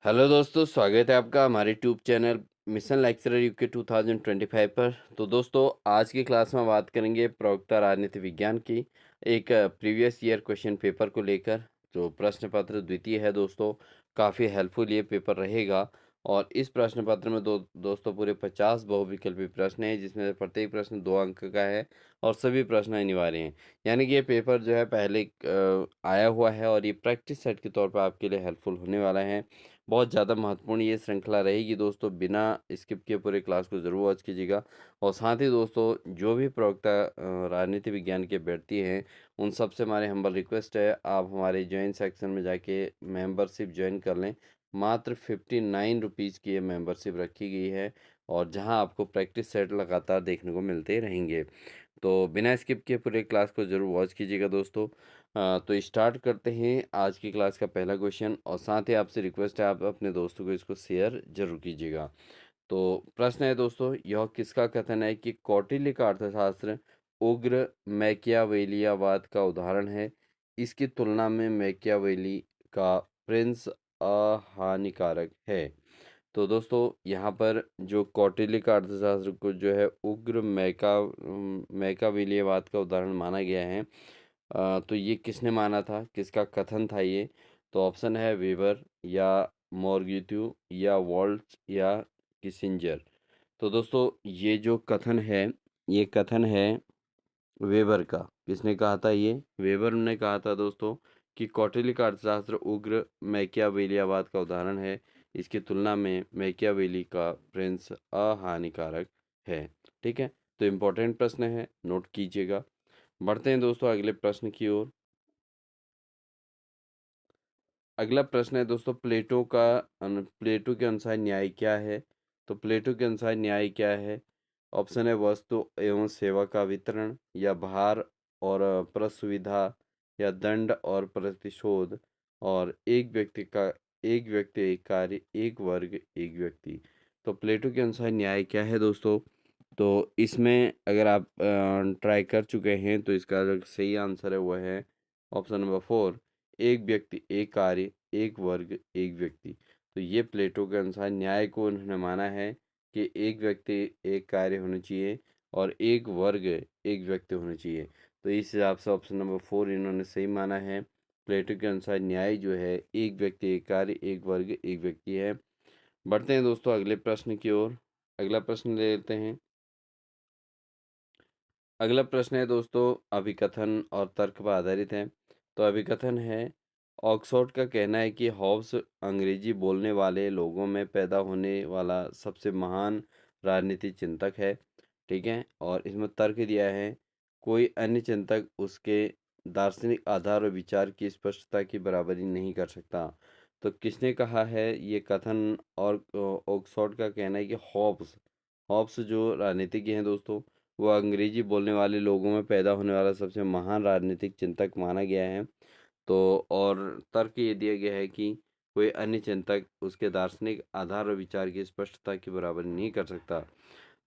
Hello दोस्तों, स्वागत है आपका हमारे tube channel mission lecturer UK 2025 पर। तो दोस्तों, आज की क्लास में बात करेंगे प्रवक्ता राजनीति विज्ञान की एक प्रीवियस ईयर क्वेश्चन पेपर को लेकर। जो प्रश्न पत्र द्वितीय है दोस्तों, काफ़ी हेल्पफुल ये पेपर रहेगा। और इस प्रश्न पत्र में दोस्तों पूरे 50 बहुविकल्पी प्रश्न हैं, जिसमें से प्रत्येक प्रश्न 2 अंक का है और सभी प्रश्न अनिवार्य हैं। यानी कि ये पेपर जो है पहले आया हुआ है और ये प्रैक्टिस सेट के तौर पर आपके लिए हेल्पफुल होने वाला है। बहुत ज़्यादा महत्वपूर्ण ये श्रृंखला रहेगी दोस्तों, बिना स्किप किए पूरे क्लास को ज़रूर वॉच कीजिएगा। और साथ ही दोस्तों, जो भी प्रवक्ता राजनीति विज्ञान के अभ्यर्थी हैं, उन सबसे हमारे हम्बल रिक्वेस्ट है, आप हमारे ज्वाइन सेक्शन में जाके मेंबरशिप ज्वाइन कर लें। मात्र 59 रुपीज़ की ये मेंबरशिप रखी गई है और जहां आपको प्रैक्टिस सेट लगातार देखने को मिलते रहेंगे। तो बिना स्किप किए पूरे क्लास को ज़रूर वॉच कीजिएगा दोस्तों। तो स्टार्ट करते हैं आज की क्लास का पहला क्वेश्चन, और साथ ही आपसे रिक्वेस्ट है, आप अपने दोस्तों को इसको शेयर जरूर कीजिएगा। तो प्रश्न है दोस्तों, यह किसका कथन है कि कौटिल्य का अर्थशास्त्र उग्र मैकियावेलियावाद का उदाहरण है? इसकी तुलना में मैकियावेली का प्रिंस अहानिकारक है। तो दोस्तों, यहाँ पर जो कौटिल्य का अर्थशास्त्र को जो है उग्र मैकावेलियावाद का उदाहरण माना गया है। तो ये किसने माना था, किसका कथन था ये? तो ऑप्शन है वेबर या मॉर्ग्यूट्यू या वॉल्ट या किसिंजर। तो दोस्तों, ये जो कथन है, ये कथन है वेबर का। किसने कहा था? ये वेबर ने कहा था दोस्तों कि कौटिल्य का अर्थशास्त्र उग्र मैकियावेलियावाद का उदाहरण है। इसकी तुलना में मैकियावेली का प्रिंस अहानिकारक है। ठीक है, तो इम्पोर्टेंट प्रश्न है, नोट कीजिएगा। बढ़ते हैं दोस्तों अगले प्रश्न की ओर। अगला प्रश्न है दोस्तों, प्लेटो के अनुसार न्याय क्या है? तो प्लेटो के अनुसार न्याय क्या है? ऑप्शन है वस्तु एवं सेवा का वितरण, या भार और प्रसुविधा, या दंड और प्रतिशोध, और एक व्यक्ति एक कार्य एक वर्ग एक व्यक्ति। तो प्लेटो के अनुसार न्याय क्या है दोस्तों? तो इसमें अगर आप ट्राई कर चुके हैं तो इसका जो सही आंसर है वह है ऑप्शन नंबर 4, एक व्यक्ति एक कार्य एक वर्ग एक व्यक्ति। तो ये प्लेटो के अनुसार न्याय को उन्होंने माना है कि एक व्यक्ति एक कार्य होना चाहिए और एक वर्ग एक व्यक्ति होना चाहिए। तो इस हिसाब से ऑप्शन नंबर 4 इन्होंने सही माना है। प्लेटो के अनुसार न्याय जो है एक व्यक्ति एक कार्य एक वर्ग एक व्यक्ति है। बढ़ते हैं दोस्तों अगले प्रश्न की ओर। अगला प्रश्न ले लेते हैं। अगला प्रश्न है दोस्तों, अभिकथन और तर्क पर आधारित है। तो अभिकथन है, ऑक्सफोर्ड का कहना है कि हॉब्स अंग्रेजी बोलने वाले लोगों में पैदा होने वाला सबसे महान राजनीतिक चिंतक है। ठीक है, और इसमें तर्क दिया है, कोई अन्य चिंतक उसके दार्शनिक आधार और विचार की स्पष्टता की बराबरी नहीं कर सकता। तो किसने कहा है ये कथन? और ऑक्सफोर्ड का कहना है कि हॉब्स हॉब्स जो राजनीतिज्ञ हैं दोस्तों, वो अंग्रेजी बोलने वाले लोगों में पैदा होने वाला सबसे महान राजनीतिक चिंतक माना गया है। तो और तर्क ये दिया गया है कि कोई अन्य चिंतक उसके दार्शनिक आधार और विचार की स्पष्टता की बराबरी नहीं कर सकता।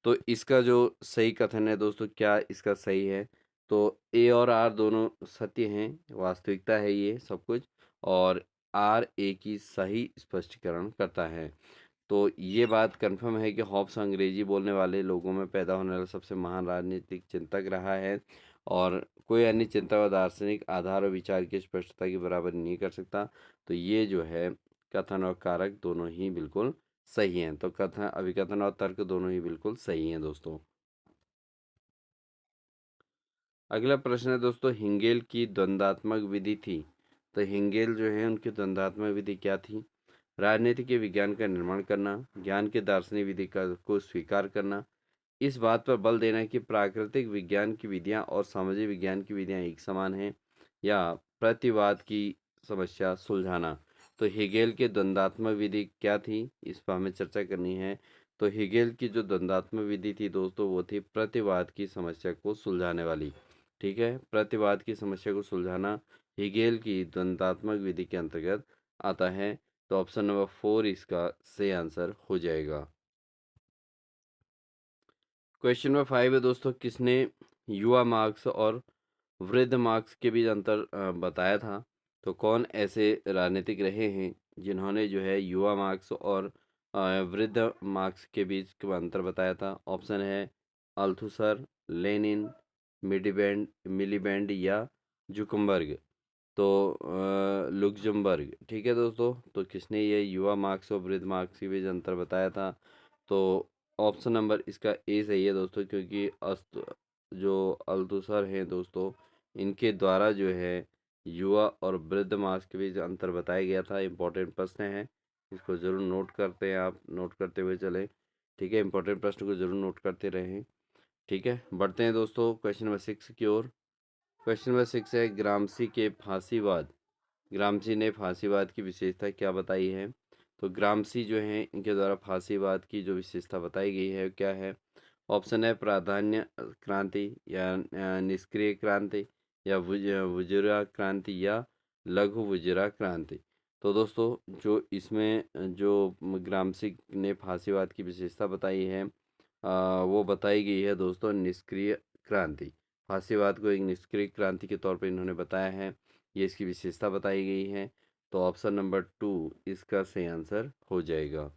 तो इसका जो सही कथन है दोस्तों, क्या इसका सही है? तो ए और आर दोनों सत्य हैं, वास्तविकता है ये सब कुछ, और आर ए की सही स्पष्टीकरण करता है। तो ये बात कंफर्म है कि हॉब्स अंग्रेजी बोलने वाले लोगों में पैदा होने वाला सबसे महान राजनीतिक चिंतक रहा है और कोई अन्य चिंतक व दार्शनिक आधार और विचार की स्पष्टता की बराबरी नहीं कर सकता। तो ये जो है कथन और कारक दोनों ही बिल्कुल सही हैं। तो कथन अभिकथन और तर्क दोनों ही बिल्कुल सही हैं दोस्तों। अगला प्रश्न है दोस्तों, हिंगेल की द्वंद्वात्मक विधि थी। तो हिंगेल जो है उनकी द्वंद्वात्मक विधि क्या थी? राजनीति के विज्ञान का निर्माण करना, ज्ञान के दार्शनिक विधि का को स्वीकार करना, इस बात पर बल देना कि प्राकृतिक विज्ञान की विधियां और सामाजिक विज्ञान की विधियां एक समान हैं, या प्रतिवाद की समस्या सुलझाना। तो हेगेल की द्वंद्वात्मक विधि क्या थी, इस पर हमें चर्चा करनी है। तो हेगेल की जो द्वंद्वात्मक विधि थी दोस्तों, वो थी प्रतिवाद की समस्या को सुलझाने वाली। ठीक है, प्रतिवाद की समस्या को सुलझाना हेगेल की द्वंद्वात्मक विधि के अंतर्गत आता है। तो ऑप्शन नंबर 4 इसका सही आंसर हो जाएगा। क्वेश्चन नंबर 5 है दोस्तों, किसने युवा मार्क्स और वृद्ध मार्क्स के बीच अंतर बताया था? तो कौन ऐसे राजनीतिक रहे हैं जिन्होंने जो है युवा मार्क्स और वृद्ध मार्क्स के बीच का अंतर बताया था? ऑप्शन है अल्थुसर, लेनिन, मिलीबैंड या जुकम्बर्ग। तो लुक्जमबर्ग। ठीक है दोस्तों, तो किसने ये युवा मार्क्स और वृद्ध मार्क्स के बीच अंतर बताया था? तो ऑप्शन नंबर इसका ए सही है दोस्तों, क्योंकि जो अल्थुसर हैं दोस्तों, इनके द्वारा जो है युवा और वृद्ध मार्क्स के बीच अंतर बताया गया था। इंपॉर्टेंट प्रश्न है, इसको ज़रूर नोट करते हैं, आप नोट करते हुए चलें। ठीक है, इंपॉर्टेंट प्रश्न को ज़रूर नोट करते रहें। ठीक है, बढ़ते हैं दोस्तों क्वेश्चन नंबर 6 की ओर। क्वेश्चन नंबर 6 है ग्रामसी के फांसीवाद। ग्रामसी ने फांसीवाद की विशेषता क्या बताई है? तो ग्रामसी जो हैं इनके द्वारा फांसीवाद की जो विशेषता बताई गई है क्या है? ऑप्शन है प्राधान्य क्रांति या निष्क्रिय क्रांति या वुजरा क्रांति या लघु वुजरा क्रांति। तो दोस्तों जो इसमें जो ग्रामसी ने फांसीवाद की विशेषता बताई है, वो बताई गई है दोस्तों निष्क्रिय क्रांति। फांसीवाद को एक निष्क्रिय क्रांति के तौर पर इन्होंने बताया है, ये इसकी विशेषता बताई गई है। तो ऑप्शन नंबर 2 इसका सही आंसर हो जाएगा।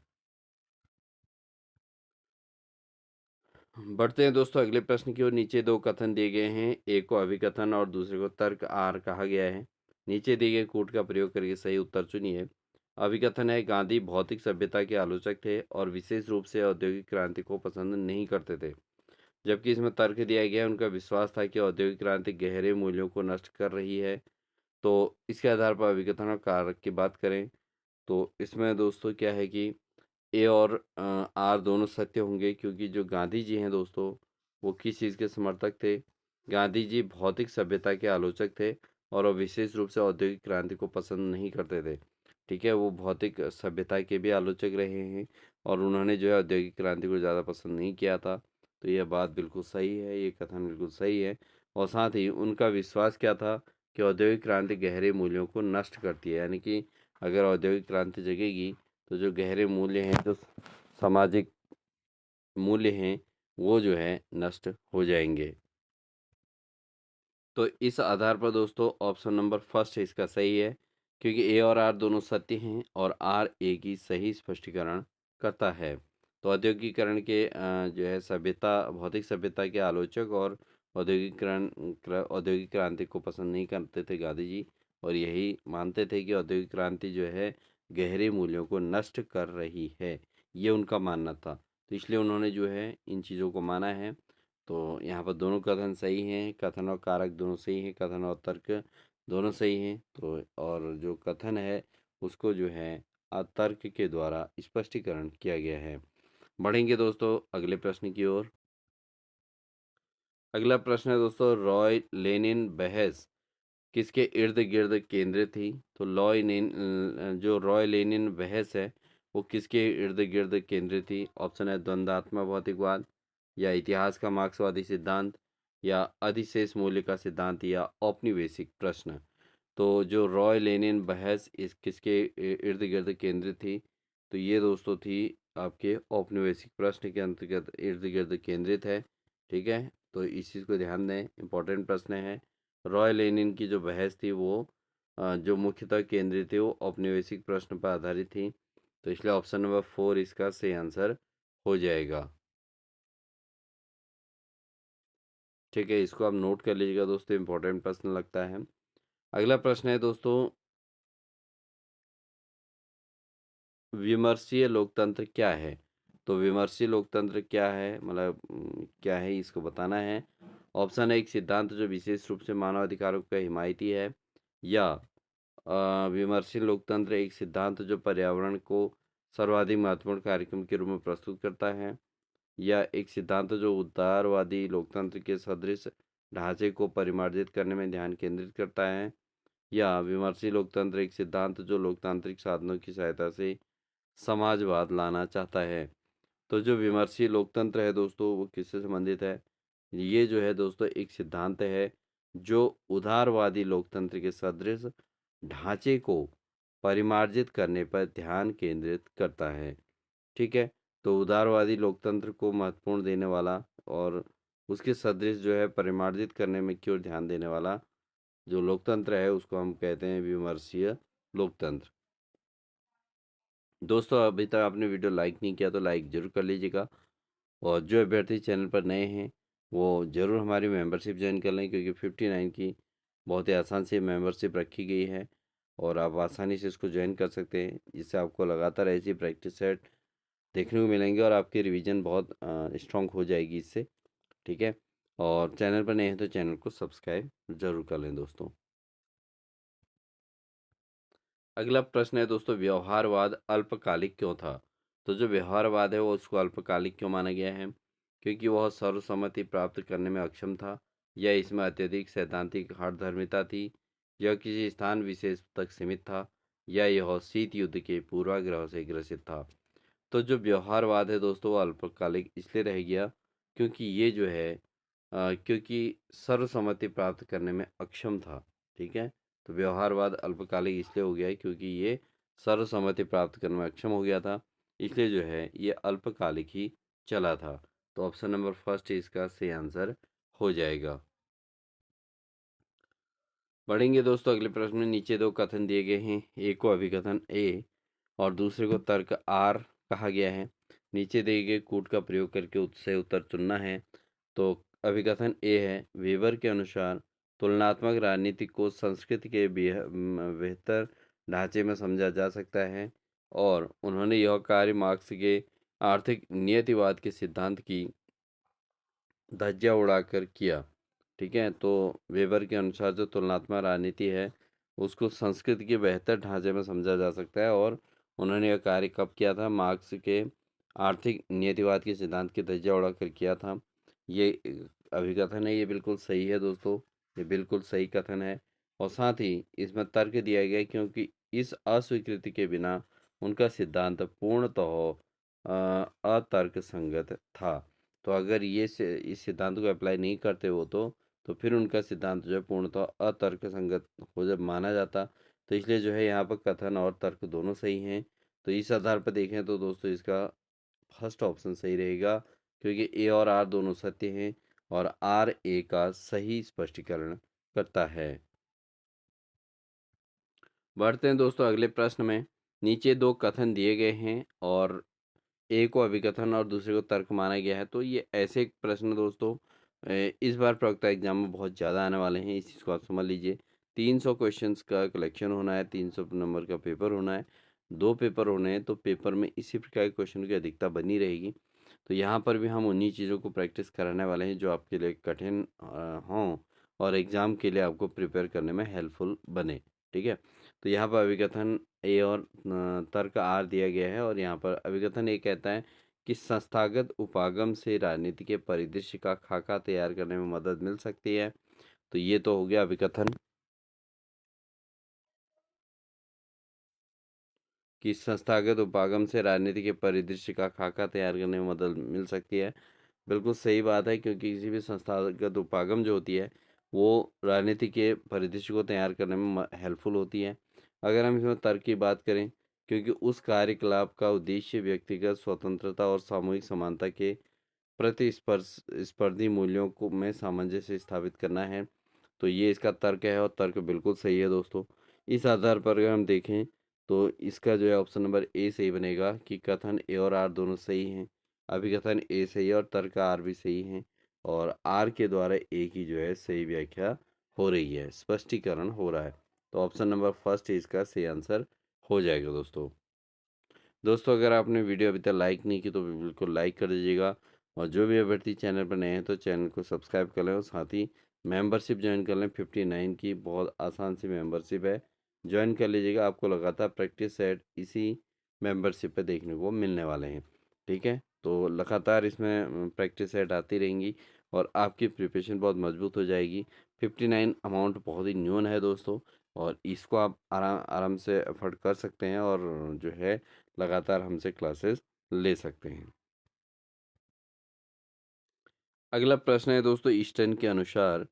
बढ़ते हैं दोस्तों अगले प्रश्न की ओर। नीचे दो कथन दिए गए हैं, एक को अभिकथन और दूसरे को तर्क आर कहा गया है। नीचे दिए गए कूट का प्रयोग करके सही उत्तर चुनिए। अभिकथन है गांधी भौतिक सभ्यता के आलोचक थे और विशेष रूप से औद्योगिक क्रांति को पसंद नहीं करते थे। जबकि इसमें तर्क दिया गया है उनका विश्वास था कि औद्योगिक क्रांति गहरे मूल्यों को नष्ट कर रही है। तो इसके आधार पर अभिकथन और कारक की बात करें तो इसमें दोस्तों क्या है कि ए और आर दोनों सत्य होंगे, क्योंकि जो गांधी जी हैं दोस्तों, वो किस चीज़ के समर्थक थे? गांधी जी भौतिक सभ्यता के आलोचक थे और वो विशेष रूप से औद्योगिक क्रांति को पसंद नहीं करते थे। ठीक है, वो भौतिक सभ्यता के भी आलोचक रहे हैं और उन्होंने जो है औद्योगिक क्रांति को ज़्यादा पसंद नहीं किया था। तो यह बात बिल्कुल सही है, ये कथन बिल्कुल सही है। और साथ ही उनका विश्वास क्या था कि औद्योगिक क्रांति गहरे मूल्यों को नष्ट करती है, यानी कि अगर औद्योगिक क्रांति जगेगी तो जो गहरे मूल्य हैं, जो सामाजिक मूल्य हैं, वो जो है नष्ट हो जाएंगे। तो इस आधार पर दोस्तों ऑप्शन नंबर फर्स्ट इसका सही है, क्योंकि ए और आर दोनों सत्य हैं और आर ए की सही स्पष्टीकरण करता है। तो औद्योगिकरण के जो है सभ्यता भौतिक सभ्यता के आलोचक और औद्योगिक क्रांति को पसंद नहीं करते थे गांधी जी, और यही मानते थे कि औद्योगिक क्रांति जो है गहरे मूल्यों को नष्ट कर रही है, ये उनका मानना था। तो इसलिए उन्होंने जो है इन चीज़ों को माना है। तो यहाँ पर दोनों कथन सही हैं, कथन और कारक दोनों सही हैं, कथन और तर्क दोनों सही हैं। तो और जो कथन है उसको जो है तर्क के द्वारा स्पष्टीकरण किया गया है। बढ़ेंगे दोस्तों अगले प्रश्न की ओर। अगला प्रश्न है दोस्तों, रॉय लेनिन बहस किसके इर्द गिर्द केंद्रित थी? तो जो रॉय लेनिन बहस है वो किसके इर्द गिर्द केंद्रित थी? ऑप्शन है द्वंद्वात्मक भौतिकवाद या इतिहास का मार्क्सवादी सिद्धांत या अधिशेष मूल्य का सिद्धांत या औपनिवेशिक प्रश्न। तो जो रॉय लेनिन बहस इस किसके इर्द गिर्द केंद्रित थी? तो ये दोस्तों थी आपके औपनिवेशिक प्रश्न के अंतर्गत इर्द गिर्द केंद्रित है। ठीक है, तो इस चीज़ को ध्यान दें, इंपॉर्टेंट प्रश्न है। रॉय लेनिन की जो बहस थी वो जो मुख्यतः केंद्रित थी वो औपनिवेशिक प्रश्न पर आधारित थी। तो इसलिए ऑप्शन नंबर 4 इसका सही आंसर हो जाएगा। ठीक है, इसको आप नोट कर लीजिएगा दोस्तों, इंपॉर्टेंट प्रश्न लगता है। अगला प्रश्न है दोस्तों, विमर्शीय लोकतंत्र क्या है? तो विमर्शीय लोकतंत्र क्या है, मतलब क्या है इसको बताना है। ऑप्शन है एक सिद्धांत जो विशेष रूप से मानव अधिकारों का हिमायती है, या विमर्शीय लोकतंत्र एक सिद्धांत जो पर्यावरण को सर्वाधिक महत्वपूर्ण कार्यक्रम के रूप में प्रस्तुत करता है, या एक सिद्धांत जो उदारवादी लोकतंत्र के सदृश ढांचे को परिमार्जित करने में ध्यान केंद्रित करता है, या विमर्शीय लोकतंत्र एक सिद्धांत जो लोकतांत्रिक साधनों की सहायता से समाजवाद लाना चाहता है। तो जो विमर्शीय लोकतंत्र है दोस्तों वो किससे संबंधित है? ये जो है दोस्तों एक सिद्धांत है जो उदारवादी लोकतंत्र के सदृश ढांचे को परिमार्जित करने पर ध्यान केंद्रित करता है। ठीक है, तो उदारवादी लोकतंत्र को महत्वपूर्ण देने वाला और उसके सदृश जो है परिमार्जित करने में की ओर ध्यान देने वाला जो लोकतंत्र है उसको हम कहते हैं विमर्शीय लोकतंत्र। दोस्तों अभी तक आपने वीडियो लाइक नहीं किया तो लाइक ज़रूर कर लीजिएगा, और जो अभ्यर्थी चैनल पर नए हैं वो ज़रूर हमारी मेंबरशिप ज्वाइन कर लें, क्योंकि 59 की बहुत ही आसान सी मेंबरशिप रखी गई है और आप आसानी से इसको ज्वाइन कर सकते हैं, जिससे आपको लगातार ऐसी प्रैक्टिस सेट देखने को मिलेंगे और आपकी रिवीजन बहुत स्ट्रांग हो जाएगी इससे। ठीक है, और चैनल पर नए हैं तो चैनल को सब्सक्राइब ज़रूर कर लें दोस्तों। अगला प्रश्न है दोस्तों, व्यवहारवाद अल्पकालिक क्यों था? तो जो व्यवहारवाद है वो उसको अल्पकालिक क्यों माना गया है? क्योंकि वह सर्वसम्मति प्राप्त करने में अक्षम था, या इसमें अत्यधिक सैद्धांतिक हठधर्मिता थी, यह किसी स्थान विशेष तक सीमित था, या यह शीत युद्ध के पूर्वाग्रह से ग्रसित था। तो जो व्यवहारवाद है दोस्तों वो अल्पकालिक इसलिए रह गया क्योंकि ये जो है क्योंकि सर्वसम्मति प्राप्त करने में अक्षम था। ठीक है, तो व्यवहारवाद अल्पकालिक इसलिए हो गया है क्योंकि ये सर्वसम्मति प्राप्त करने में अक्षम हो गया था, इसलिए जो है ये अल्पकालिक ही चला था। तो ऑप्शन नंबर फर्स्ट इसका सही आंसर हो जाएगा। बढ़ेंगे दोस्तों अगले प्रश्न में। नीचे दो कथन दिए गए हैं, एक को अभिकथन ए और दूसरे को तर्क आर कहा गया है। नीचे दिए गए कूट का प्रयोग करके उससे उत्तर चुनना है। तो अभिकथन ए है, वेबर के अनुसार तुलनात्मक राजनीति को संस्कृति के बेहतर ढांचे में समझा जा सकता है, और उन्होंने यह कार्य मार्क्स के आर्थिक नियतिवाद के सिद्धांत की धज्जियां उड़ाकर किया। ठीक है, तो वेबर के अनुसार जो तुलनात्मक राजनीति है उसको संस्कृति के बेहतर ढांचे में समझा जा सकता है, और उन्होंने यह कार्य कब किया था? मार्क्स के आर्थिक नियतिवाद के सिद्धांत की धज्जियां उड़ाकर किया था। ये अभिकथन है, ये बिल्कुल सही है दोस्तों, ये बिल्कुल सही कथन है। और साथ ही इसमें तर्क दिया गया है, क्योंकि इस अस्वीकृति के बिना उनका सिद्धांत पूर्णतः अतर्क संगत था। तो अगर इस सिद्धांत को अप्लाई नहीं करते हो तो फिर उनका सिद्धांत जो है पूर्णतः अतर्क संगत हो जब माना जाता। तो इसलिए जो है यहाँ पर कथन और तर्क दोनों सही हैं। तो इस आधार पर देखें तो दोस्तों इसका फर्स्ट ऑप्शन सही रहेगा, क्योंकि ए और आर दोनों सत्य हैं और आर ए का सही स्पष्टीकरण करता है। बढ़ते हैं दोस्तों अगले प्रश्न में। नीचे दो कथन दिए गए हैं और ए को अभिकथन और दूसरे को तर्क माना गया है। तो ये ऐसे प्रश्न दोस्तों इस बार प्रवक्ता एग्जाम में बहुत ज़्यादा आने वाले हैं, इस चीज़ को आप समझ लीजिए। 300 क्वेश्चंस का कलेक्शन होना है, 300 नंबर का पेपर होना है, 2 पेपर होने हैं, तो पेपर में इसी प्रकार के क्वेश्चन की अधिकता बनी रहेगी। तो यहाँ पर भी हम उन्हीं चीज़ों को प्रैक्टिस कराने वाले हैं जो आपके लिए कठिन हों और एग्ज़ाम के लिए आपको प्रिपेयर करने में हेल्पफुल बने। ठीक है, तो यहाँ पर अभिकथन ए और तर्क आर दिया गया है, और यहाँ पर अभिकथन ए कहता है कि संस्थागत उपागम से राजनीति के परिदृश्य का खाका तैयार करने में मदद मिल सकती है। तो ये तो हो गया अभिकथन कि संस्थागत उपागम से राजनीति के परिदृश्य का खाका तैयार करने में मदद मिल सकती है। बिल्कुल सही बात है, क्योंकि किसी भी संस्थागत उपागम जो होती है वो राजनीति के परिदृश्य को तैयार करने में हेल्पफुल होती है। अगर हम इसमें तर्क की बात करें, क्योंकि उस कार्यकलाप का उद्देश्य व्यक्तिगत स्वतंत्रता और सामूहिक समानता के स्पर्धी मूल्यों को में सामंजस्य स्थापित करना है। तो ये इसका तर्क है और तर्क बिल्कुल सही है दोस्तों। इस आधार पर अगर हम देखें तो इसका जो है ऑप्शन नंबर ए सही बनेगा कि कथन ए और आर दोनों सही हैं। अभिकथन ए सही है और तर्क आर भी सही हैं, और आर के द्वारा ए की जो है सही व्याख्या हो रही है, स्पष्टीकरण हो रहा है। तो ऑप्शन नंबर फर्स्ट इसका सही आंसर हो जाएगा दोस्तों। दोस्तों अगर आपने वीडियो अभी तक लाइक नहीं की तो बिल्कुल लाइक कर दीजिएगा, और जो भी अभ्यर्थी चैनल पर नए हैं तो चैनल को सब्सक्राइब कर लें, और साथ ही मेंबरशिप ज्वाइन कर लें। 59 की बहुत आसान सी मेंबरशिप है, ज्वाइन कर लीजिएगा। आपको लगातार प्रैक्टिस सेट इसी मेंबरशिप पे देखने को मिलने वाले हैं। ठीक है, तो लगातार इसमें प्रैक्टिस सेट आती रहेंगी और आपकी प्रिपरेशन बहुत मजबूत हो जाएगी। 59 अमाउंट बहुत ही न्यून है दोस्तों, और इसको आप आराम आराम से अफोर्ड कर सकते हैं, और जो है लगातार हमसे क्लासेस ले सकते हैं। अगला प्रश्न है दोस्तों, ईस्टर्न के अनुसार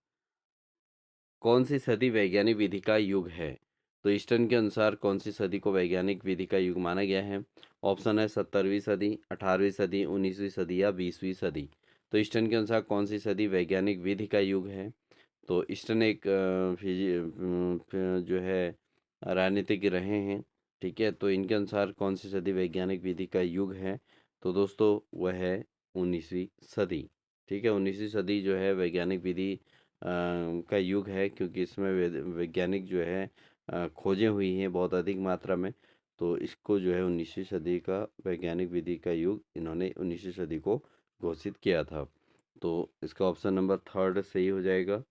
कौन सी सदी वैज्ञानिक विधि का युग है? तो ईस्टर्न के अनुसार कौन सी सदी को वैज्ञानिक विधि का युग माना गया है? ऑप्शन है 17वीं सदी, 18वीं सदी, 19वीं सदी या 20वीं सदी। तो ईस्टर्न के अनुसार कौन सी सदी वैज्ञानिक विधि का युग है? तो ईस्टर्न एक जो है राजनीतिज्ञ रहे हैं, ठीक है? तो इनके अनुसार कौन सी सदी वैज्ञानिक विधि का युग है? तो दोस्तों वह है 19वीं सदी, ठीक है? 19वीं सदी जो है वैज्ञानिक विधि का युग है, क्योंकि इसमें वैज्ञानिक जो है खोजें हुई हैं बहुत अधिक मात्रा में। तो इसको जो है 19वीं सदी का वैज्ञानिक विधि का युग इन्होंने 19वीं सदी को घोषित किया था। तो इसका ऑप्शन नंबर थर्ड सही हो जाएगा।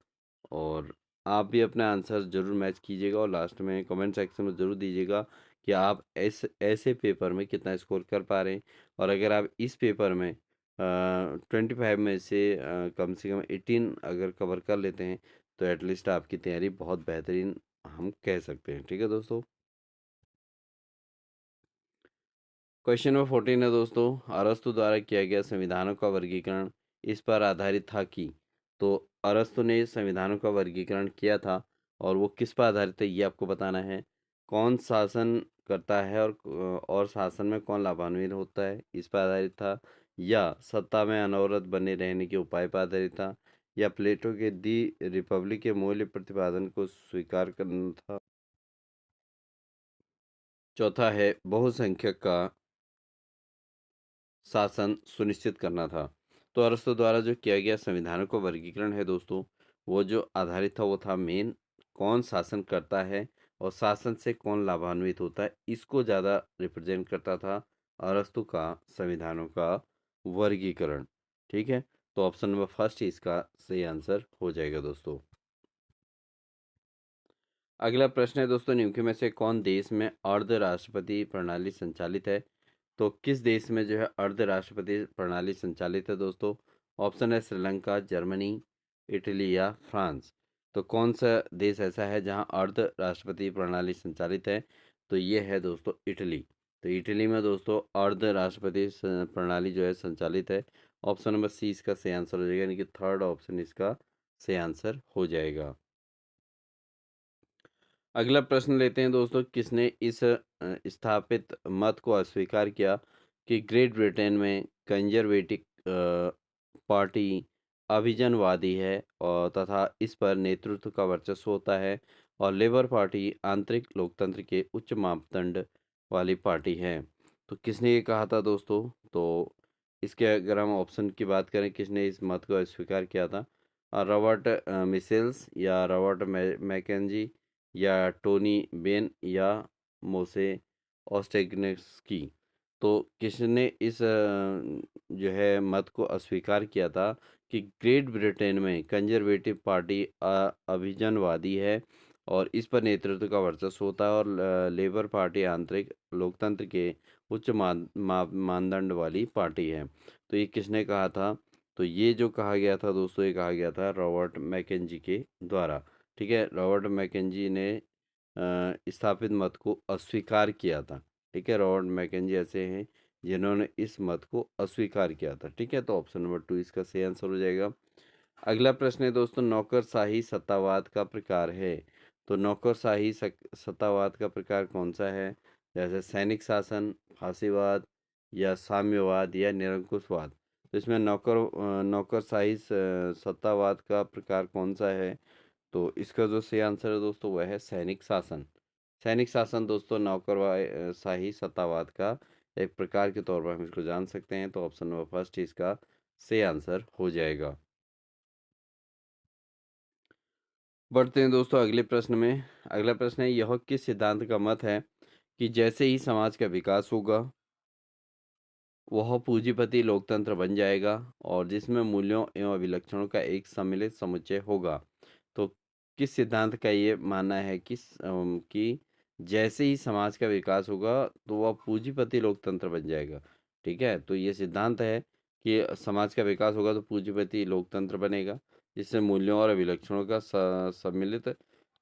और आप भी अपना आंसर ज़रूर मैच कीजिएगा और लास्ट में कमेंट सेक्शन में ज़रूर दीजिएगा कि आप ऐसे पेपर में कितना स्कोर कर पा रहे हैं। और अगर आप इस पेपर में 25 में से कम 18 अगर कवर कर लेते हैं, तो एटलीस्ट आपकी तैयारी बहुत बेहतरीन हम कह सकते हैं, ठीक है दोस्तों? क्वेश्चन नंबर 14 है दोस्तों, अरस्तु द्वारा किया गया संविधानों का वर्गीकरण इस पर आधारित था कि। तो अरस्तु ने संविधानों का वर्गीकरण किया था और वो किस पर आधारित है ये आपको बताना है। कौन शासन करता है और शासन में कौन लाभान्वित होता है इस पर आधारित था, या सत्ता में अनवरत बने रहने के उपाय पर आधारित था, या प्लेटो के दी रिपब्लिक के मूल्य प्रतिपादन को स्वीकार करना था, चौथा है बहुसंख्यक का शासन सुनिश्चित करना था। तो अरस्तु द्वारा जो किया गया संविधानों का वर्गीकरण है दोस्तों, वो जो आधारित था वो था मेन कौन शासन करता है और शासन से कौन लाभान्वित होता है, इसको ज़्यादा रिप्रेजेंट करता था अरस्तु का संविधानों का वर्गीकरण, ठीक है? तो ऑप्शन नंबर फर्स्ट ही इसका सही आंसर हो जाएगा दोस्तों। अगला प्रश्न है दोस्तों, निम्न में से कौन देश में अर्ध राष्ट्रपति प्रणाली संचालित है? तो किस देश में जो है अर्ध राष्ट्रपति प्रणाली संचालित है दोस्तों? ऑप्शन है श्रीलंका, जर्मनी, इटली या फ्रांस। तो कौन सा देश ऐसा है जहां अर्ध राष्ट्रपति प्रणाली संचालित है? तो ये है दोस्तों इटली। तो इटली में दोस्तों अर्ध राष्ट्रपति प्रणाली जो है संचालित है। ऑप्शन नंबर सी इसका सही आंसर हो जाएगा, यानी कि थर्ड ऑप्शन इसका सही आंसर हो जाएगा। अगला प्रश्न लेते हैं दोस्तों, किसने इस स्थापित मत को अस्वीकार किया कि ग्रेट ब्रिटेन में कंजर्वेटिव पार्टी अभिजनवादी है और तथा इस पर नेतृत्व का वर्चस्व होता है, और लेबर पार्टी आंतरिक लोकतंत्र के उच्च मापदंड वाली पार्टी है। तो किसने ये कहा था दोस्तों? तो इसके अगर हम ऑप्शन की बात करें, किसने इस मत को अस्वीकार किया था? रॉबर्ट मिसेल्स, या रॉबर्ट मैकेंजी, या टोनी बेन, या मोसे ऑस्टेग्नेस्की। तो किसने इस जो है मत को अस्वीकार किया था कि ग्रेट ब्रिटेन में कंजर्वेटिव पार्टी अभिजनवादी है और इस पर नेतृत्व का वर्चस्व होता है, और लेबर पार्टी आंतरिक लोकतंत्र के उच्च मानदंड वाली पार्टी है। तो ये किसने कहा था? तो ये जो कहा गया था दोस्तों, ये कहा गया था रॉबर्ट मैकेंजी के द्वारा, ठीक है? रॉबर्ट मैकेंजी ने स्थापित मत को अस्वीकार किया था, ठीक है? रॉबर्ट मैकेंजी ऐसे हैं जिन्होंने इस मत को अस्वीकार किया था, ठीक है? तो ऑप्शन नंबर 2 इसका सही आंसर हो जाएगा। अगला प्रश्न है दोस्तों, नौकरशाही सत्तावाद का प्रकार है। तो नौकरशाही सत्तावाद का प्रकार कौन सा है? जैसे सैनिक शासन, फांसीवाद, या साम्यवाद, या निरंकुशवाद। तो इसमें नौकरशाही सत्तावाद का प्रकार कौन सा है? तो इसका जो सही आंसर है दोस्तों वह है सैनिक शासन। सैनिक शासन दोस्तों शाही सत्तावाद का एक प्रकार के तौर पर हम इसको जान सकते हैं। तो ऑप्शन नंबर फर्स्ट इसका सही आंसर हो जाएगा। बढ़ते हैं दोस्तों अगले प्रश्न में। अगला प्रश्न है, यह किस सिद्धांत का मत है कि जैसे ही समाज का विकास होगा वह पूंजीपति लोकतंत्र बन जाएगा, और जिसमें मूल्यों एवं अभिलक्षणों का एक सम्मिलित समुच्चय होगा। तो किस सिद्धांत का ये मानना है कि जैसे ही समाज का विकास होगा तो वह पूंजीपति लोकतंत्र बन जाएगा, ठीक है? तो ये सिद्धांत है कि समाज का विकास होगा तो पूंजीपति लोकतंत्र बनेगा, जिससे मूल्यों और अभिलक्षणों का सम्मिलित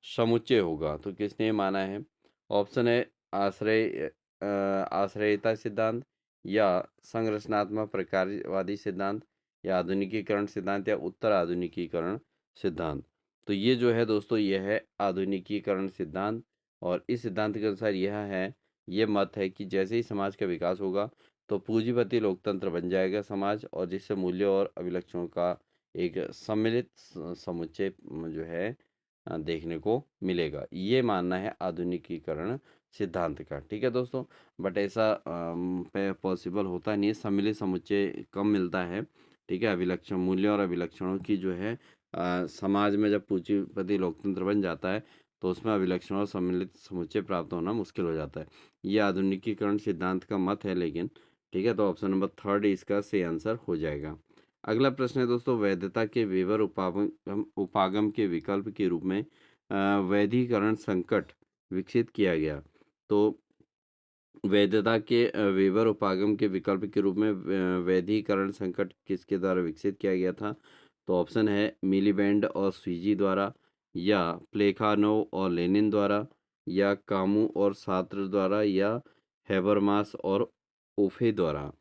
समुच्चय होगा। तो किसने ये माना है? ऑप्शन है आश्रयता सिद्धांत, या संरचनात्मक प्रकारवादी सिद्धांत, या आधुनिकीकरण सिद्धांत, या उत्तर आधुनिकीकरण सिद्धांत। तो ये जो है दोस्तों ये है आधुनिकीकरण सिद्धांत, और इस सिद्धांत के अनुसार ये मत है कि जैसे ही समाज का विकास होगा तो पूंजीपति लोकतंत्र बन जाएगा समाज, और जिससे मूल्यों और अभिलक्षणों का एक सम्मिलित समुच्चय जो है देखने को मिलेगा। ये मानना है आधुनिकीकरण सिद्धांत का। ठीक है दोस्तों, बट ऐसा पॉसिबल होता नहीं है, सम्मिलित समुच्चय कम मिलता है। ठीक है, अभिलक्षण मूल्यों और अभिलक्षणों की जो है समाज में जब पूंजीपति लोकतंत्र बन जाता है तो उसमें अभिलक्षण और सम्मिलित समुच्चय प्राप्त होना मुश्किल हो जाता है। ये आधुनिकीकरण सिद्धांत का मत है लेकिन। ठीक है, तो ऑप्शन नंबर थर्ड इसका सही आंसर हो जाएगा। अगला प्रश्न है दोस्तों, वैधता के वेवर उपागम उपागम के विकल्प के रूप में वैधीकरण संकट विकसित किया गया। तो वैधता के वेवर उपागम के विकल्प के रूप में वैधीकरण संकट किसके द्वारा विकसित किया गया था? तो ऑप्शन है मिलीबैंड और स्वीजी द्वारा, या प्लेखानोव और लेनिन द्वारा, या कामू और सात्र द्वारा, या हैबरमास और ओफे द्वारा।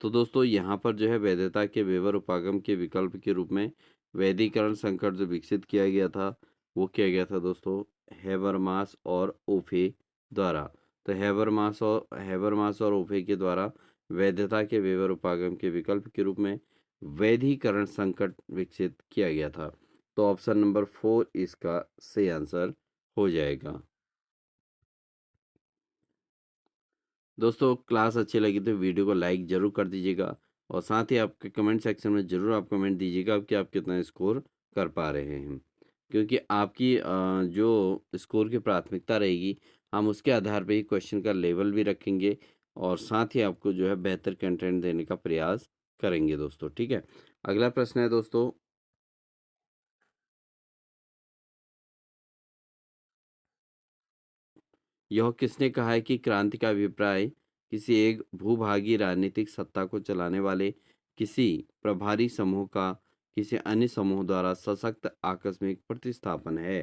तो दोस्तों यहाँ पर जो है वैधता के वेवर उपागम के विकल्प के रूप में वैधीकरण संकट जो विकसित किया गया था वो किया गया था दोस्तों हैबरमास और ओफे द्वारा। तो हैबरमास और ओफे के द्वारा वैधता के वेवर उपागम के विकल्प के रूप में वैधीकरण संकट विकसित किया गया था। तो ऑप्शन नंबर 4 इसका सही आंसर हो जाएगा। दोस्तों क्लास अच्छी लगी तो वीडियो को लाइक ज़रूर कर दीजिएगा और साथ ही आपके कमेंट सेक्शन में ज़रूर आप कमेंट दीजिएगा कि आप कितना स्कोर कर पा रहे हैं, क्योंकि आपकी जो स्कोर की प्राथमिकता रहेगी हम उसके आधार पे ही क्वेश्चन का लेवल भी रखेंगे और साथ ही आपको जो है बेहतर कंटेंट देने का प्रयास करेंगे दोस्तों। ठीक है, अगला प्रश्न है दोस्तों, यह किसने कहा है कि क्रांति का अभिप्राय किसी एक भूभागी राजनीतिक सत्ता को चलाने वाले किसी प्रभारी समूह का किसी अन्य समूह द्वारा सशक्त आकस्मिक प्रतिस्थापन है?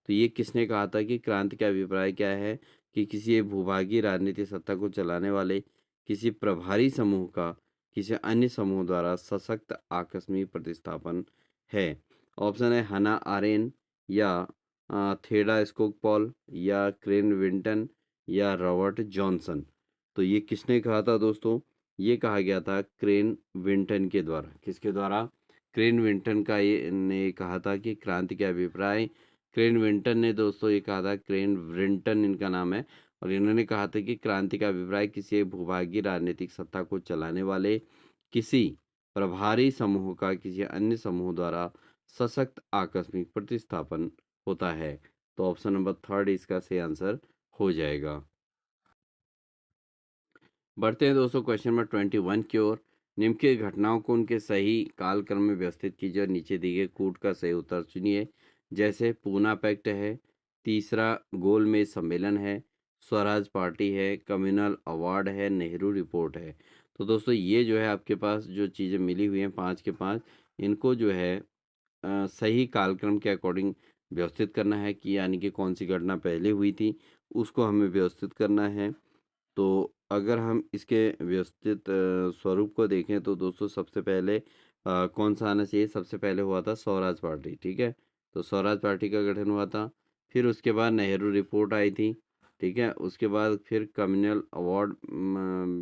तो ये किसने कहा था कि क्रांति का अभिप्राय क्या है कि किसी एक भूभागी राजनीतिक सत्ता को चलाने वाले किसी प्रभारी समूह का किसी अन्य समूह द्वारा सशक्त आकस्मिक प्रतिस्थापन है? ऑप्शन है हना आरेन, या थेडा स्कोकपॉल, या क्रेन विंटन, या रॉबर्ट जॉनसन। तो ये किसने कहा था दोस्तों? ये कहा गया था क्रेन विंटन के द्वारा। किसके द्वारा? क्रेन विंटन का ये ने कहा था कि क्रांति के अभिप्राय, क्रेन विंटन ने दोस्तों ये कहा था, क्रेन विंटन इनका नाम है, और इन्होंने कहा था कि क्रांति का अभिप्राय किसी एक भूभागी राजनीतिक सत्ता को चलाने वाले किसी प्रभारी समूह का किसी अन्य समूह द्वारा सशक्त आकस्मिक प्रतिस्थापन होता है। तो ऑप्शन नंबर थर्ड इसका सही आंसर हो जाएगा। बढ़ते हैं दोस्तों क्वेश्चन नंबर 21 की ओर। निम्न की घटनाओं को उनके सही कालक्रम में व्यवस्थित कीजिए और नीचे दिए गए कूट का सही उत्तर चुनिए। जैसे पूना पैक्ट है, तीसरा गोलमेज सम्मेलन है, स्वराज पार्टी है, कम्युनल अवार्ड है, नेहरू रिपोर्ट है। तो दोस्तों ये जो है आपके पास जो चीज़ें मिली हुई हैं 5 के 5, इनको जो है सही कालक्रम के अकॉर्डिंग व्यवस्थित करना है कि यानी कि कौन सी घटना पहले हुई थी उसको हमें व्यवस्थित करना है। तो अगर हम इसके व्यवस्थित स्वरूप को देखें तो दोस्तों सबसे पहले कौन सा आना चाहिए? सबसे पहले हुआ था स्वराज पार्टी। ठीक है, तो स्वराज पार्टी का गठन हुआ था। फिर उसके बाद नेहरू रिपोर्ट आई थी। ठीक है, उसके बाद फिर कम्युनल अवार्ड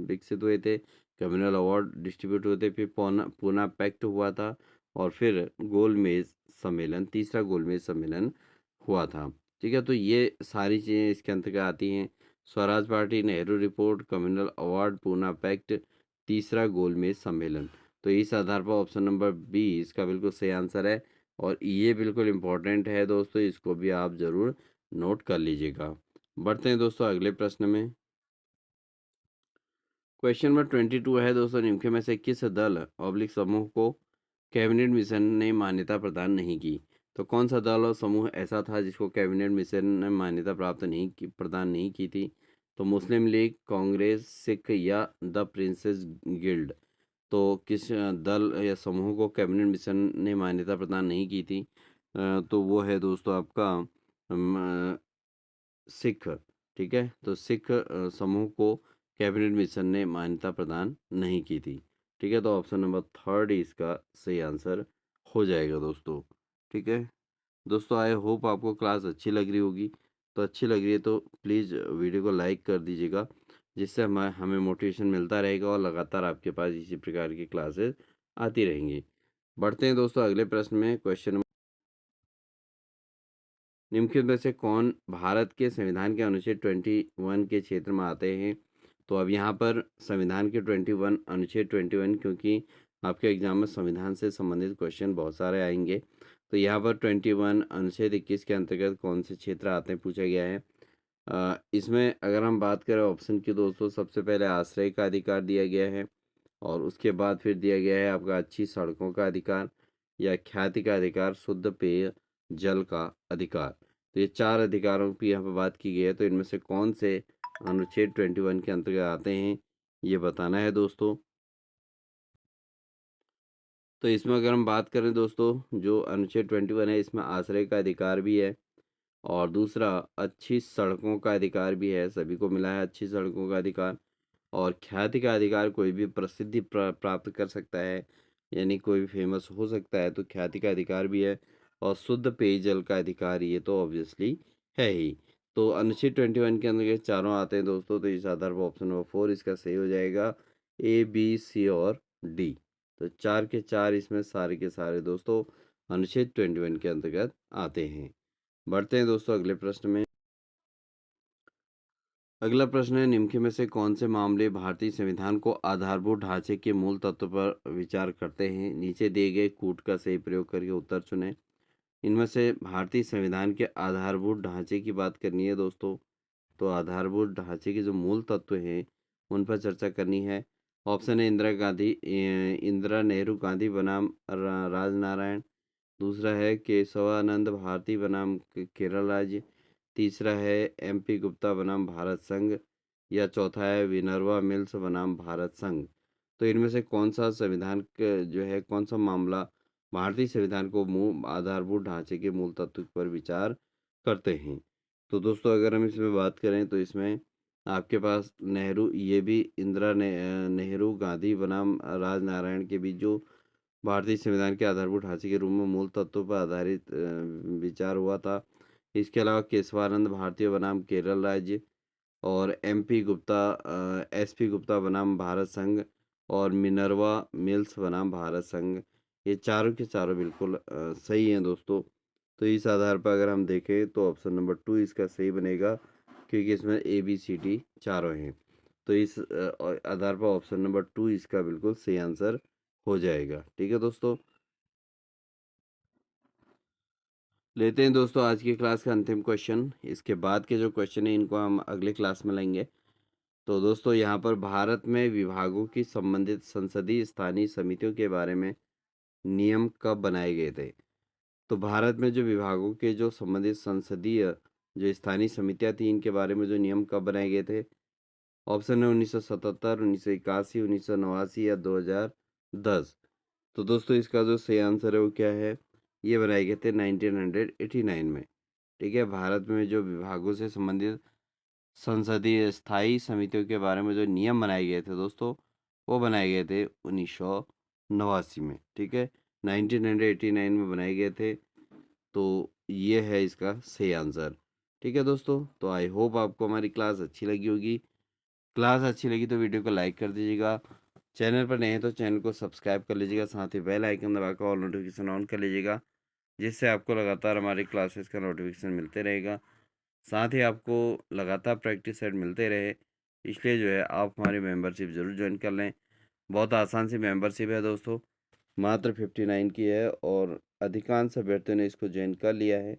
विकसित हुए थे, कम्युनल अवार्ड डिस्ट्रीब्यूट हुए थे, फिर पूना पैक्ट हुआ था, और फिर गोलमेज सम्मेलन, तीसरा गोलमेज सम्मेलन हुआ था। ठीक है, तो ये सारी चीज़ें इसके अंतर्गत आती हैं। Swaraj party, Nehru report, communal award, Poona pact, तीसरा गोलमेज सम्मेलन। तो इस आधार पर ऑप्शन नंबर बी इसका बिल्कुल सही आंसर है, और ये बिल्कुल इम्पोर्टेंट है दोस्तों, इसको भी आप ज़रूर नोट कर लीजिएगा। बढ़ते हैं दोस्तों अगले प्रश्न में। क्वेश्चन नंबर 22 है दोस्तों, निम्न में से किस दल ऑब्लिक समूह को कैबिनेट मिशन ने मान्यता प्रदान नहीं की? तो कौन सा दल और समूह ऐसा था जिसको कैबिनेट मिशन ने मान्यता प्राप्त नहीं की, प्रदान नहीं की थी? तो मुस्लिम लीग, कांग्रेस, सिख, या द प्रिंसेस गिल्ड। तो किस दल या समूह को कैबिनेट मिशन ने मान्यता प्रदान नहीं की थी? तो वो है दोस्तों आपका सिख। ठीक है, तो सिख समूह को कैबिनेट मिशन ने मान्यता प्रदान नहीं की थी। ठीक है, तो ऑप्शन नंबर थर्ड इसका सही आंसर हो जाएगा दोस्तों। ठीक है दोस्तों, आई होप आपको क्लास अच्छी लग रही होगी। तो अच्छी लग रही है तो प्लीज़ वीडियो को लाइक कर दीजिएगा, जिससे हमें मोटिवेशन मिलता रहेगा और लगातार आपके पास इसी प्रकार की क्लासेस आती रहेंगी। बढ़ते हैं दोस्तों अगले प्रश्न में। क्वेश्चन, निम्नलिखित में से कौन भारत के संविधान के अनुच्छेद 21 के क्षेत्र में आते हैं? तो अब यहाँ पर संविधान के 21 अनुच्छेद 21, क्योंकि आपके एग्जाम में संविधान से संबंधित क्वेश्चन बहुत सारे आएंगे, तो यहाँ पर 21 अनुच्छेद 21 के अंतर्गत कौन से क्षेत्र आते हैं पूछा गया है। इसमें अगर हम बात करें ऑप्शन की दोस्तों, सबसे पहले आश्रय का अधिकार दिया गया है, और उसके बाद फिर दिया गया है आपका अच्छी सड़कों का अधिकार, या ख्याति का अधिकार, शुद्ध पेय जल का अधिकार। तो ये 4 अधिकारों की यहाँ पर बात की गई है, तो इनमें से कौन से अनुच्छेद 21 के अंतर्गत आते हैं, ये बताना है दोस्तों। तो इसमें अगर हम बात करें दोस्तों, जो अनुच्छेद 21 है इसमें आश्रय का अधिकार भी है, और दूसरा अच्छी सड़कों का अधिकार भी है, सभी को मिला है अच्छी सड़कों का अधिकार। और ख्याति का अधिकार, कोई भी प्रसिद्धि प्राप्त कर सकता है, यानी कोई भी फेमस हो सकता है, तो ख्याति का अधिकार भी है। और शुद्ध पेयजल का अधिकार, ये तो ऑब्वियसली है ही। तो अनुच्छेद 21 के अंदर ये चारों आते हैं दोस्तों, तो इस आधार पर ऑप्शन नंबर 4 इसका सही हो जाएगा, ए बी सी और डी। तो 4 के 4 इसमें सारे के सारे दोस्तों अनुच्छेद 21 के अंतर्गत आते हैं। बढ़ते हैं दोस्तों अगले प्रश्न में। अगला प्रश्न है, निम्नलिखित में से कौन से मामले भारतीय संविधान को आधारभूत ढांचे के मूल तत्व पर विचार करते हैं? नीचे दिए गए कूट का सही प्रयोग करके उत्तर चुनें। इनमें से भारतीय संविधान के आधारभूत ढांचे की बात करनी है दोस्तों, तो आधारभूत ढांचे के जो मूल तत्व हैं उन पर चर्चा करनी है। ऑप्शन है इंदिरा गांधी, इंदिरा नेहरू गांधी बनाम राजनारायण। दूसरा है केशवानंद भारती बनाम केरल राज्य। तीसरा है एमपी गुप्ता बनाम भारत संघ, या चौथा है विनर्वा मिल्स बनाम भारत संघ। तो इनमें से कौन सा संविधान जो है, कौन सा मामला भारतीय संविधान को मूल आधारभूत ढांचे के मूल तत्व पर विचार करते हैं? तो दोस्तों अगर हम इसमें बात करें तो इसमें आपके पास नेहरू, ये भी नेहरू गांधी बनाम राजनारायण के बीच जो भारतीय संविधान के आधारभूत ढांचे के रूप में मूल तत्वों पर आधारित विचार हुआ था। इसके अलावा केशवानंद भारतीय बनाम केरल राज्य, और एमपी गुप्ता एसपी गुप्ता बनाम भारत संघ, और मिनर्वा मिल्स बनाम भारत संघ, ये चारों के चारों बिल्कुल सही हैं दोस्तों। तो इस आधार पर अगर हम देखें तो ऑप्शन नंबर 2 इसका सही बनेगा, क्योंकि इसमें ए बी सी डी चारों हैं। तो इस आधार पर ऑप्शन नंबर 2 इसका बिल्कुल सही आंसर हो जाएगा। ठीक है दोस्तों, लेते हैं दोस्तों आज की क्लास का अंतिम क्वेश्चन। इसके बाद के जो क्वेश्चन है इनको हम अगले क्लास में लेंगे। तो दोस्तों यहाँ पर भारत में विभागों की संबंधित संसदीय स्थानीय समितियों के बारे में नियम कब बनाए गए थे? तो भारत में जो विभागों के जो संबंधित संसदीय जो स्थानीय समितियाँ थी, इनके बारे में जो नियम कब बनाए गए थे? ऑप्शन है 1977, 1981, 1989 या 2010। तो दोस्तों इसका जो सही आंसर है वो क्या है? ये बनाए गए थे 1989 में। ठीक है, भारत में जो विभागों से संबंधित संसदीय स्थायी समितियों के बारे में जो नियम बनाए गए थे दोस्तों, वो बनाए गए थे 1989 में। ठीक है, 1989 में बनाए गए थे। तो ये है इसका सही आंसर। ठीक है दोस्तों, तो आई होप आपको हमारी क्लास अच्छी लगी होगी। क्लास अच्छी लगी तो वीडियो को लाइक कर दीजिएगा। चैनल पर नए हैं तो चैनल को सब्सक्राइब कर लीजिएगा, साथ ही बेल आइकन दबाकर ऑल नोटिफिकेशन ऑन कर लीजिएगा, जिससे आपको लगातार हमारी क्लासेस का नोटिफिकेशन मिलते रहेगा। साथ ही आपको लगातार प्रैक्टिस सेट मिलते रहे, इसलिए जो है आप हमारी मेंबरशिप ज़रूर ज्वाइन कर लें। बहुत आसान सी मेंबरशिप है दोस्तों, मात्र 59 की है, और अधिकांश अभ्यर्थियों ने इसको ज्वाइन कर लिया है।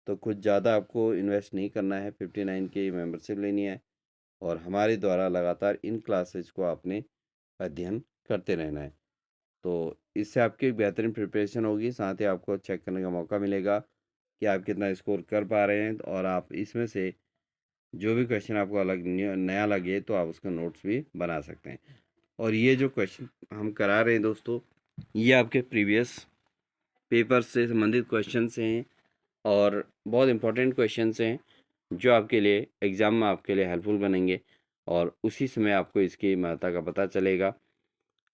तो कुछ ज़्यादा आपको इन्वेस्ट नहीं करना है, 59 की मेंबरशिप लेनी है, और हमारे द्वारा लगातार इन क्लासेज को आपने अध्ययन करते रहना है। तो इससे आपकी एक बेहतरीन प्रिपरेशन होगी, साथ ही आपको चेक करने का मौका मिलेगा कि आप कितना स्कोर कर पा रहे हैं, और आप इसमें से जो भी क्वेश्चन आपको अलग नया लगे तो आप उसका नोट्स भी बना सकते हैं। और ये जो क्वेश्चन हम करा रहे हैं दोस्तों, ये आपके प्रीवियस पेपर से संबंधित क्वेश्चंस हैं, और बहुत इंपॉर्टेंट क्वेश्चंस हैं जो आपके लिए एग्ज़ाम में आपके लिए हेल्पफुल बनेंगे, और उसी समय आपको इसकी महत्ता का पता चलेगा।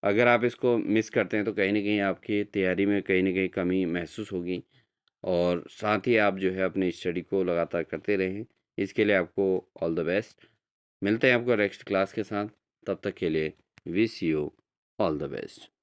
अगर आप इसको मिस करते हैं तो कहीं न कहीं आपकी तैयारी में कहीं न कहीं कमी महसूस होगी, और साथ ही आप जो है अपनी स्टडी को लगातार करते रहें। इसके लिए आपको ऑल द बेस्ट। मिलते हैं आपको नेक्स्ट क्लास के साथ, तब तक के लिए wish you all the best.